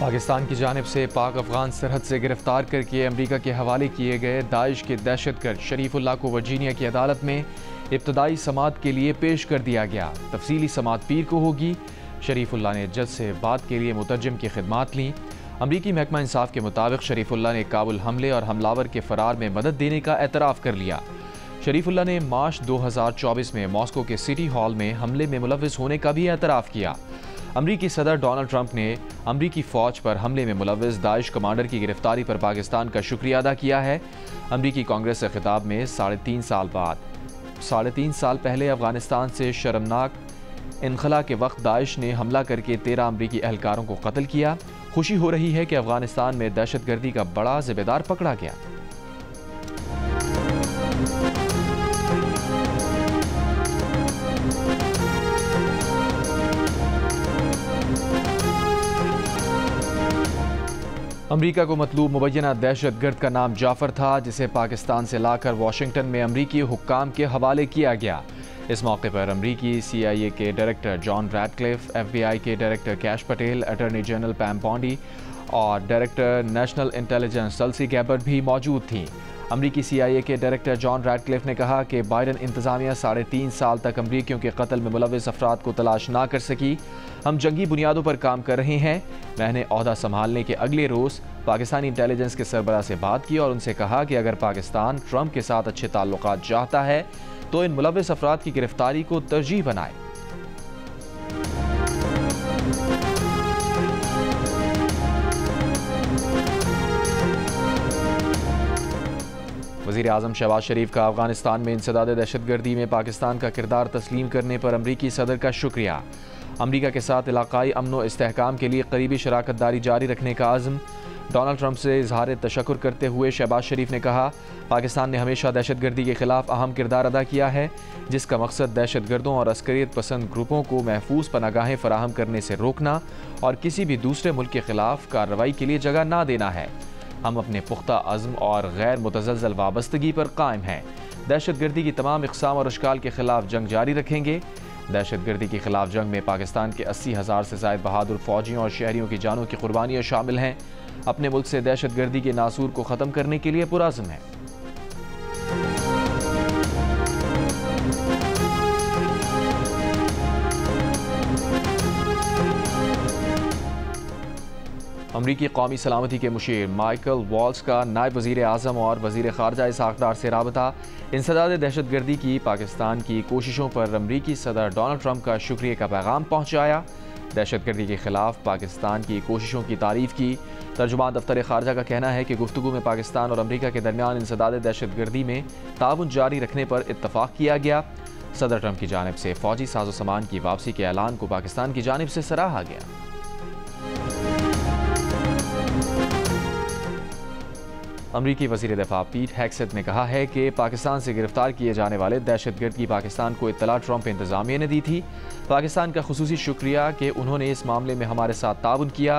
पाकिस्तान की जानिब से पाक अफगान सरहद से गिरफ्तार करके अमरीका के हवाले किए गए दाइश के दहशतगर्द शरीफुल्लाह को वर्जीनिया की अदालत में इब्तदाई समाअत के लिए पेश कर दिया गया। तफसीली समाअत पीर को होगी। शरीफुल्लाह ने जज से बात के लिए मुतरजम की खिदमात लीं। अमरीकी महकमा इंसाफ के मुताबिक शरीफुल्लाह ने काबुल हमले और हमलावर के फरार में मदद देने का एतराफ़ कर लिया। शरीफुल्लाह ने मार्च 2024 में मॉस्को के सिटी हॉल में हमले में मुलव्विस होने का भी एतराफ़ किया। अमरीकी सदर डोनाल्ड ट्रंप ने अमरीकी फ़ौज पर हमले में मुलव्विस दाइश कमांडर की गिरफ्तारी पर पाकिस्तान का शुक्रिया अदा किया है। अमरीकी कांग्रेस से खिताब में 3.5 साल पहले अफगानिस्तान से शर्मनाक इनखला के वक्त दाइश ने हमला करके 13 अमरीकी एहलकारों को कत्ल किया। खुशी हो रही है कि अफगानिस्तान में दहशतगर्दी का बड़ा जिम्मेदार पकड़ा गया। अमरीका को मतलूब मुबैना दहशतगर्द का नाम जाफर था, जिसे पाकिस्तान से लाकर वाशिंगटन में अमरीकी हुक्काम के हवाले किया गया। इस मौके पर अमरीकी CIA के डायरेक्टर जॉन रैडक्लिफ, FBI के director Kash Patel, attorney general Pam Bondi और director national intelligence Tulsi Gabbard भी मौजूद थीं। अमरीकी CIA के डायरेक्टर जॉन रैडक्लिफ ने कहा कि बाइडन इंतज़ामिया 3.5 साल तक अमरीकियों के कत्ल में मुलव्विस अफराद को तलाश ना कर सकी। हम जंगी बुनियादों पर काम कर रहे हैं। मैंने ओहदा संभालने के अगले रोज़ पाकिस्तानी इंटेलिजेंस के सरबराह से बात की और उनसे कहा कि अगर पाकिस्तान ट्रंप के साथ अच्छे ताल्लुकात चाहता है तो इन मुलव्विस अफराद की गिरफ्तारी को तरजीह बनाए। वज़ीर आज़म शहबाज शरीफ का अफगानिस्तान में इंसदाद दहशतगर्दी में पाकिस्तान का किरदार तस्लीम करने पर अमरीकी सदर का शुक्रिया। अमरीका के साथ इलाकाई अमन व इस्तेहकाम के लिए करीबी शराकत दारी जारी रखने का आज़म। डोनाल्ड ट्रंप से इजहार तशक्कुर करते हुए शहबाज शरीफ ने कहा, पाकिस्तान ने हमेशा दहशतगर्दी के खिलाफ अहम किरदार अदा किया है, जिसका मकसद दहशतगर्दों और अस्करियत पसंद ग्रुपों को महफूज पनागाहें फराहम करने से रोकना और किसी भी दूसरे मुल्क के खिलाफ कार्रवाई के लिए जगह ना देना है। हम अपने पुख्ता अज़्म और गैर मुतज़लज़ल वाबस्तगी पर कायम हैं। दहशतगर्दी की तमाम इक़साम और अशकाल के खिलाफ जंग जारी रखेंगे। दहशतगर्दी के खिलाफ जंग में पाकिस्तान के 80,000 से ज़ायद बहादुर फौजियों और शहरियों की जानों की कुर्बानियाँ शामिल हैं। अपने मुल्क से दहशतगर्दी के नासूर को ख़त्म करने के लिए पुरअज़्म है। अमरीकी कौमी सलामती के मुशीर माइकल वॉल्स का नायब वज़ीर आज़म और वज़ीर ख़ारजा इसहाक़ डार से राबता। इंसदाद दहशतगर्दी की पाकिस्तान की कोशिशों पर अमरीकी सदर डोनाल्ड ट्रंप का शुक्रिया का पैगाम पहुँचाया। दहशतगर्दी के खिलाफ पाकिस्तान की कोशिशों की तारीफ़ की। तर्जुमान दफ्तर ख़ारजा का कहना है कि गुफ्तगू में पाकिस्तान और अमरीका के दरमियान इंसदाद दहशतगर्दी में ताउन जारी रखने पर इत्तफ़ाक़ किया गया। सदर ट्रंप की जानिब से फ़ौजी साजो सामान की वापसी के ऐलान को पाकिस्तान की जानिब से सराहा गया। अमरीकी वज़ीर दिफ़ा पीट हेगसेथ ने कहा है कि पाकिस्तान से गिरफ्तार किए जाने वाले दहशतगर्द की पाकिस्तान को इत्तला ट्रंप इंतज़ामिया ने दी थी। पाकिस्तान का खुसूसी शुक्रिया कि उन्होंने इस मामले में हमारे साथ ताउन किया,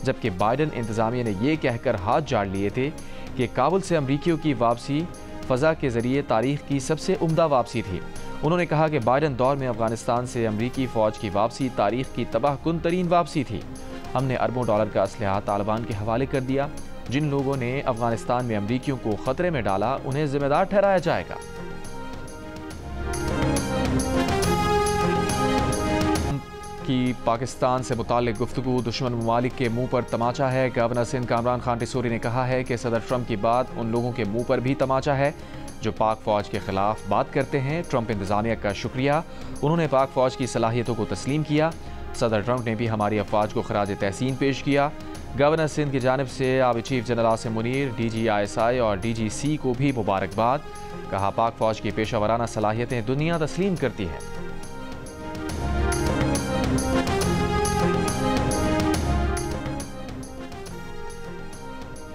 जबकि बाइडन इंतज़ामिया ने यह कहकर हाथ झाड़ लिए थे कि काबुल से अमरीकियों की वापसी फ़ज़ा के ज़रिए तारीख़ की सबसे उम्दा वापसी थी। उन्होंने कहा कि बाइडन दौर में अफगानिस्तान से अमरीकी फ़ौज की वापसी तारीख़ की तबाहकुन तरीन वापसी थी। हमने अरबों डॉलर का असलहा तालिबान के हवाले कर दिया। जिन लोगों ने अफगानिस्तान में अमरीकियों को खतरे में डाला, उन्हें जिम्मेदार ठहराया जाएगा। की पाकिस्तान से मुताल्लिक गुफ्तगू दुश्मन ममालिक के मुंह पर तमाचा है। गवर्नर सिंध कामरान खान टिसोरी ने कहा है कि सदर ट्रंप की बात उन लोगों के मुंह पर भी तमाचा है जो पाक फ़ौज के खिलाफ बात करते हैं। ट्रंप इंतज़ामिया का शुक्रिया, उन्होंने पाक फ़ौज की सलाहियतों को तस्लीम किया। सदर ट्रंप ने भी हमारी अफवाज को खराज तहसीन पेश किया। गवर्नर सिंध की जानिब से आबी chief general Asim Munir, DG ISI और DGC को भी मुबारकबाद। कहा, पाक फ़ौज की पेशा वराना सलाहियतें दुनिया तस्लीम करती है।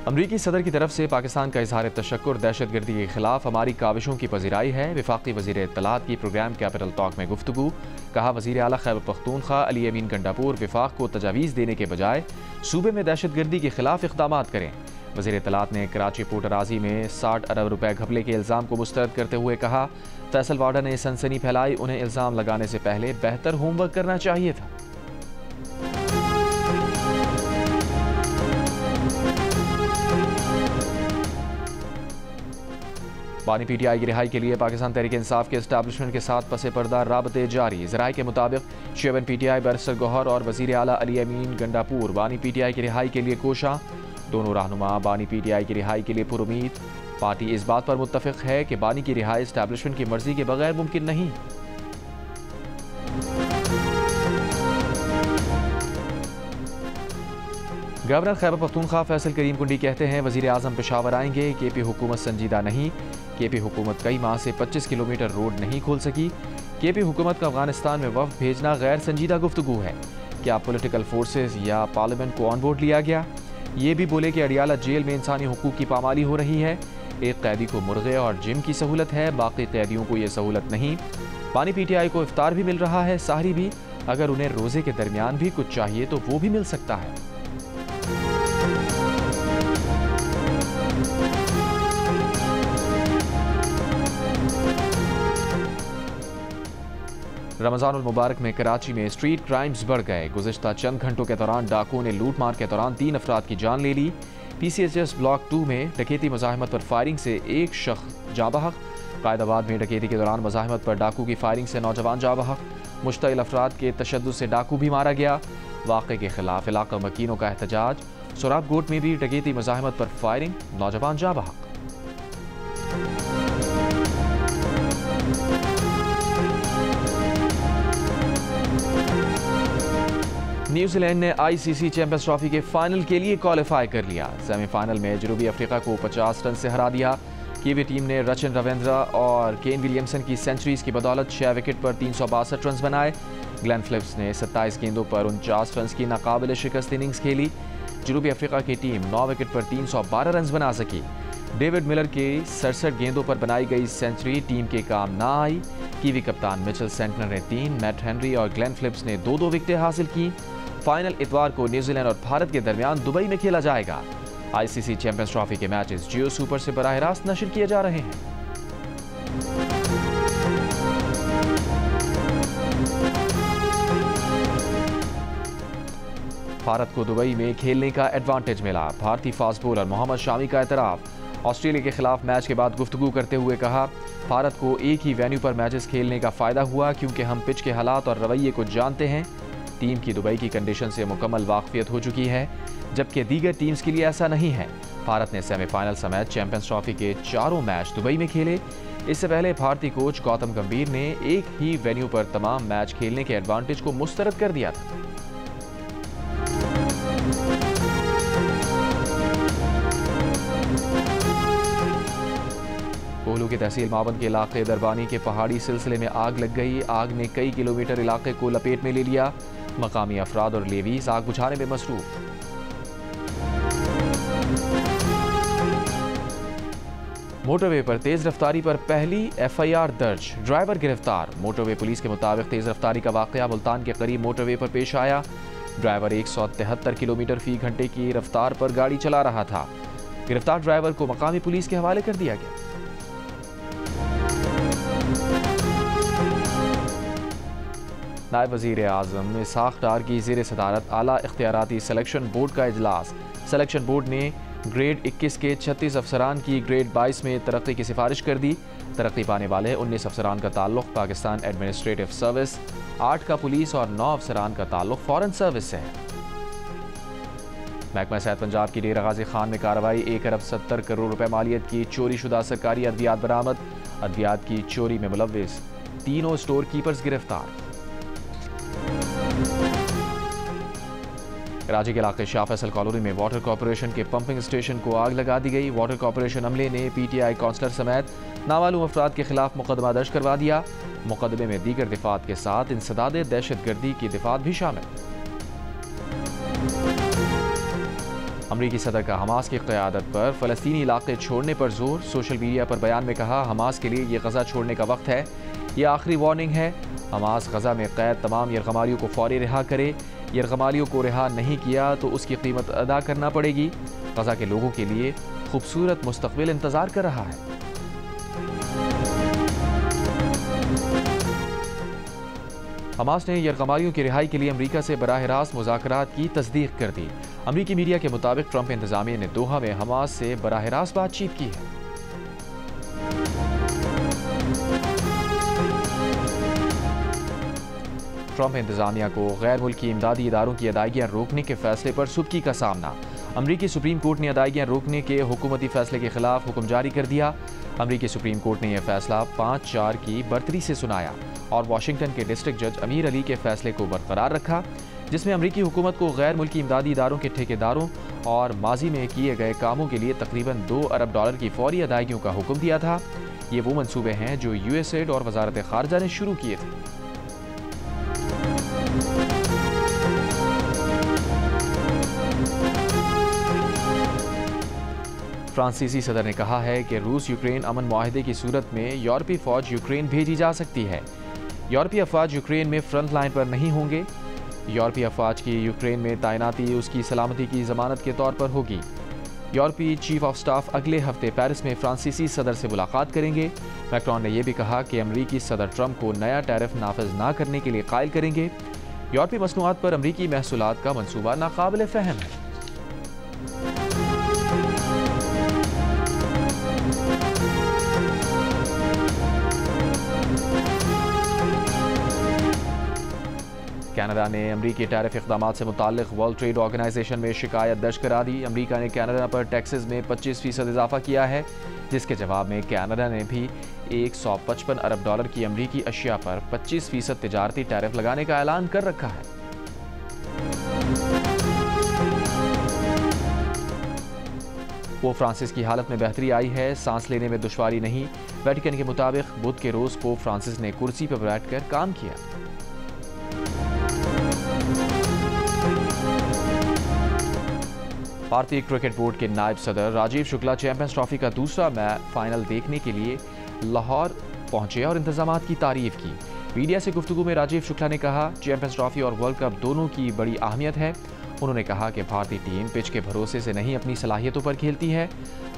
अमरीकी सदर की तरफ से पाकिस्तान का इजहार तशक्कुर दहशतगर्दी के खिलाफ हमारी काविशों की पजीराई है। वफाकी वज़ीर इत्तलात की प्रोग्राम कैपिटल टॉक में गुफ्तगू। कहा, वज़ीर आला खैबर पख्तूनख्वा अली अमीन गंडापुर विफाक को तजावीज़ देने के बजाय सूबे में दहशतगर्दी के खिलाफ इक़दामात करें। वज़ीर इत्तलात ने कराची पोर्ट अराजी में 60 अरब रुपए घपले के इल्ज़ाम को मुस्तरद करते हुए कहा, फैसल वाडा ने सनसनी फैलाई, उन्हें इल्ज़ाम लगाने से पहले बेहतर होमवर्क करना चाहिए था। बानी PTI की रिहाई के लिए पाकिस्तान तहरीक इंसाफ के इस्टेब्लिशमेंट के साथ पसे पर्दा राबते जारी। ज़राए के मुताबिक चेयरमैन PTI बैरिस्टर गौहर और वज़ीर आला अली अमीन गंडापुर बानी PTI की रिहाई के लिए कोशा। दोनों रहनुमा बानी PTI की रिहाई के लिए पुरुमीद। पार्टी इस बात पर मुत्तफिक है कि बानी की रिहाई इस्टेब्लिशमेंट की मर्जी के बगैर मुमकिन नहीं। गवर्नर खैबर पख्तूनख्वा फैसल करीम कुंडी कहते हैं वज़ीर आज़म पेशावर आएंगे। KP हुकूमत संजीदा नहीं। KP हुकूमत कई माह से 25 किलोमीटर रोड नहीं खोल सकी। KP हुकूमत का अफगानिस्तान में वफ़द भेजना गैर संजीदा गुफ्तगू है। क्या पॉलिटिकल फोर्सेस या पार्लियामेंट को ऑन बोर्ड लिया गया? ये भी बोले कि अडियाला जेल में इंसानी हुकूक की पामाली हो रही है। एक कैदी को मुर्गे और जिम की सहूलत है, बाकी कैदियों को ये सहूलत नहीं। बानी PTI को इफ्तार भी मिल रहा है, सहरी भी। अगर उन्हें रोज़े के दरमियान भी कुछ चाहिए तो वो भी मिल सकता है। रमज़ानुल मुबारक में कराची में स्ट्रीट क्राइम्स बढ़ गए। गुज़िश्ता चंद घंटों के दौरान डाकुओं ने लूटमार के दौरान 3 अफराद की जान ले ली। PCHS ब्लॉक 2 में डकैती मुज़ाहमत पर फायरिंग से एक शख्स जाँ बहक। कायदाबाद में डकैती के दौरान मुज़ाहमत पर डाकू की फायरिंग से नौजवान जाँ बहक। मुश्तइल अफराद के तशद्दुद से डाकू भी मारा गया। वाक़े के खिलाफ इलाका मकीनों का एहतजाज। सोराब गोट में भी डकैती मुज़ाहमत पर फायरिंग, नौजवान जाँ बहक। न्यूजीलैंड ने ICC चैंपियंस ट्रॉफी के फाइनल के लिए क्वालिफाई कर लिया। सेमीफाइनल में जनूबी अफ्रीका को 50 रन से हरा दिया। कीवी टीम ने रचन रविंद्रा और केन विलियमसन की सेंचुरीज की बदौलत 6 विकेट पर 362 रन बनाए। ग्लेन फिलिप्स ने 27 गेंदों पर 49 रन की नाकाबिल शिकस्त इनिंग्स खेली। जनूबी अफ्रीका की टीम 9 विकेट पर 312 रन बना सकी। डेविड मिलर के 67 गेंदों पर बनाई गई सेंचुरी टीम के काम ना आई। कीवी कप्तान मिचेल सेंटनर ने 3, मैट हेनरी और ग्लेन फिलिप्स ने 2-2 विकेटें हासिल की। फाइनल इतवार को न्यूजीलैंड और भारत के दरमियान दुबई में खेला जाएगा। ICC चैंपियंस ट्रॉफी के मैचेस जियो सुपर से बराह रास्त नशर किए जा रहे हैं। भारत को दुबई में खेलने का एडवांटेज मिला। भारतीय फास्ट बॉलर मोहम्मद शामी का एतराफ। ऑस्ट्रेलिया के खिलाफ मैच के बाद गुफ्तगू करते हुए कहा, भारत को एक ही वेन्यू पर मैचेस खेलने का फ़ायदा हुआ क्योंकि हम पिच के हालात और रवैये को जानते हैं। टीम की दुबई की कंडीशन से मुकम्मल वाकफियत हो चुकी है, जबकि दीगर टीम्स के लिए ऐसा नहीं है। भारत ने सेमीफाइनल समेत चैंपियंस ट्रॉफी के 4 मैच दुबई में खेले। इससे पहले भारतीय कोच गौतम गंभीर ने एक ही वेन्यू पर तमाम मैच खेलने के एडवांटेज को मुस्तरद कर दिया था। कोहलू की तहसील मावन के इलाके दरबानी के पहाड़ी सिलसिले में आग लग गई। आग ने कई किलोमीटर इलाके को लपेट में ले लिया। मकामी अफराद और लेवीज आग बुझाने में मसरूफ। मोटरवे पर तेज रफ्तारी पर पहली FIR दर्ज, ड्राइवर गिरफ्तार। मोटरवे पुलिस के मुताबिक तेज रफ्तारी का वाकया मुल्तान के करीब मोटरवे पर पेश आया। ड्राइवर 173 किलोमीटर फी घंटे की रफ्तार पर गाड़ी चला रहा था। गिरफ्तार ड्राइवर को मकामी पुलिस के हवाले कर दिया गया। नायब वज़ीर आज़म इसहाक़ डार की ज़ेर सदारत आला इख्तियाराती सिलेक्शन बोर्ड का इजलास। सिलेक्शन बोर्ड ने ग्रेड 21 के 36 अफसरान की ग्रेड 22 में तरक्की की सिफारिश कर दी। तरक्की पाने वाले 19 अफसरान का ताल्लुक़ पाकिस्तान एडमिनिस्ट्रेटिव सर्विस, 8 का पुलिस और 9 अफसरान का ताल्लुक़ फ़ॉरेन सर्विस से है। महकमा सेहत पंजाब की डेरा गाजी खान में कार्रवाई। 1 अरब 70 करोड़ रुपए मालियत की चोरी शुदा सरकारी अद्वियात बरामद। अद्वियात की चोरी में मुलव्विस 3 स्टोर कीपर्स गिरफ्तार। कराची के इलाके शाह फैसल कॉलोनी में वाटर कॉर्पोरेशन के पंपिंग स्टेशन को आग लगा दी गई। वाटर कॉर्पोरेशन अमले ने PTI काउंसलर समेत नामालूम अफराद के खिलाफ मुकदमा दर्ज करवा दिया। मुकदमे में दीगर दिफात के साथ इंसदाद दहशतगर्दी की दिफात भी शामिल। अमरीकी सदर का हमास की क़यादत पर फ़लस्तीनी इलाके छोड़ने पर जोर। सोशल मीडिया पर बयान में कहा, हमास के लिए ये गज़ा छोड़ने का वक्त है, ये आखिरी वार्निंग है। हमास गज़ा में कैद तमाम यरगमालियों को फौरी रिहा करे। यरगमालियों को रिहा नहीं किया तो उसकी कीमत अदा करना पड़ेगी। गज़ा के लोगों के लिए खूबसूरत मुस्तक़बिल इंतज़ार कर रहा है। हमास ने यरगमालियों की रिहाई के लिए अमरीका से बराह रास्त मुज़ाकरात की तस्दीक कर दी। अमरीकी मीडिया के मुताबिक ट्रंप इंतज़ामिया ने दोहा में हमास से बराह रास्त बातचीत की है। ट्रंप इंतजामिया को गैर मुल्की इमदादी इदारों की अदायगियाँ रोकने के फैसले पर सुबकी का सामना। अमरीकी सुप्रीम कोर्ट ने अदायगियाँ रोकने के हुकूमती फैसले के खिलाफ हुक्म जारी कर दिया। अमरीकी सुप्रीम कोर्ट ने यह फैसला 5-4 की बढ़तरी से सुनाया और वाशिंगटन के डिस्ट्रिक्ट जज अमीर अली के फैसले को बरकरार रखा, जिसमें अमरीकी हुकूमत को गैर मुल्की इमदादी इदारों के ठेकेदारों और माजी में किए गए कामों के लिए तकरीबन $2 अरब की फौरी अदायगियों का हुक्म दिया था। ये वो मंसूबे हैं जो यूएसएड और वजारत खारजा ने शुरू किए थे। फ्रांसीसी सदर ने कहा है कि रूस यूक्रेन अमन मुआहदे की सूरत में यूरोपीय फौज यूक्रेन भेजी जा सकती है। यूरोपीय अफवाज यूक्रेन में फ्रंट लाइन पर नहीं होंगे। यूरोपीय अफवाज की यूक्रेन में तैनाती उसकी सलामती की जमानत के तौर पर होगी। यूरोपीय चीफ ऑफ स्टाफ अगले हफ्ते पेरिस में फ्रांसीसी सदर से मुलाकात करेंगे। मैक्रोन ने यह भी कहा कि अमरीकी सदर ट्रंप को नया टैरिफ नाफिज न करने के लिए कायल करेंगे। यूरोपीय मसनूआत पर अमरीकी महसूलात का मनसूबा नाकाबिल फ़हम है। कनाडा ने अमरीकी टैरिफ इक़दाम से मुताल्लिक़ वर्ल्ड ट्रेड ऑर्गेनाइजेशन में शिकायत दर्ज करा दी। अमरीका ने कनाडा पर टैक्सेस में 25% इजाफा किया है, जिसके जवाब में कनाडा ने भी $155 अरब की अमरीकी अशिया पर 25% तिजारती टैरिफ लगाने का ऐलान कर रखा है। वो फ्रांसिस की हालत में बेहतरी आई है, सांस लेने में दुश्वारी नहीं। वेटिकन के मुताबिक बुध के रोज पोप फ्रांसिस ने कुर्सी पर बैठकर काम किया। भारतीय क्रिकेट बोर्ड के नायब सदर राजीव शुक्ला चैंपियंस ट्रॉफी का दूसरा फाइनल देखने के लिए लाहौर पहुंचे और इंतजामात की तारीफ की। मीडिया से गुफ्तगू में राजीव शुक्ला ने कहा, चैंपियंस ट्रॉफी और वर्ल्ड कप दोनों की बड़ी अहमियत है। उन्होंने कहा कि भारतीय टीम पिच के भरोसे से नहीं अपनी सलाहियतों पर खेलती है।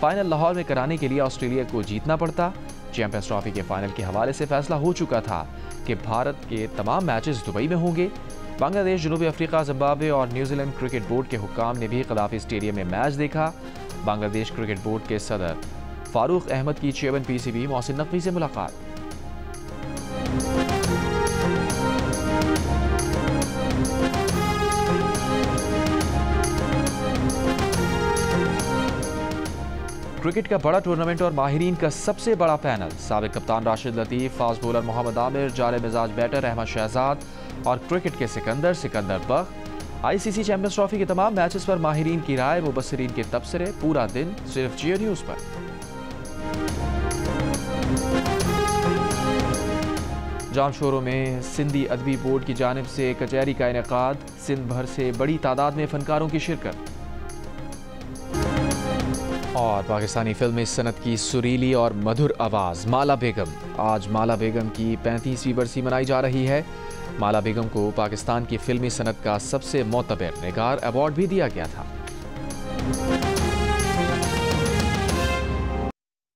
फाइनल लाहौर में कराने के लिए ऑस्ट्रेलिया को जीतना पड़ता। चैंपियंस ट्रॉफी के फाइनल के हवाले से फैसला हो चुका था कि भारत के तमाम मैचेस दुबई में होंगे। बांग्लादेश, जनूबी अफ्रीका, जिम्बाब्वे और न्यूजीलैंड क्रिकेट बोर्ड के हुक्काम ने भी कदाफी स्टेडियम में मैच देखा। बांग्लादेश क्रिकेट बोर्ड के सदर फारूक अहमद की चेयरमैन पीसीबी मोहसिन नकवी से मुलाकात। क्रिकेट का बड़ा टूर्नामेंट और माहिरीन का सबसे बड़ा पैनल, साबिक कप्तान राशिद लतीफ, फास्ट बॉलर मोहम्मद आमिर, जाले मिजाज बैटर अहमद शहजाद और क्रिकेट के सिकंदर बख। आईसीसी चैंपियंस ट्रॉफी के तमाम मैचेस पर माहिरीन की राय, मुबस्सिरीन के तबसरे, पूरा दिन सिर्फ जियो न्यूज़ पर। जामशोरों में सिंधी अदबी बोर्ड की जानिब से कचहरी का इनेकाद, सिंध भर से बड़ी तादाद में फनकारों की शिरकत। और पाकिस्तानी फिल्म सनत की सुरीली और मधुर आवाज़ माला बेगम। आज माला बेगम की 35वीं बरसी मनाई जा रही है। माला बेगम को पाकिस्तान की फिल्मी सनत का सबसे मोतबर निगार अवार्ड भी दिया गया था।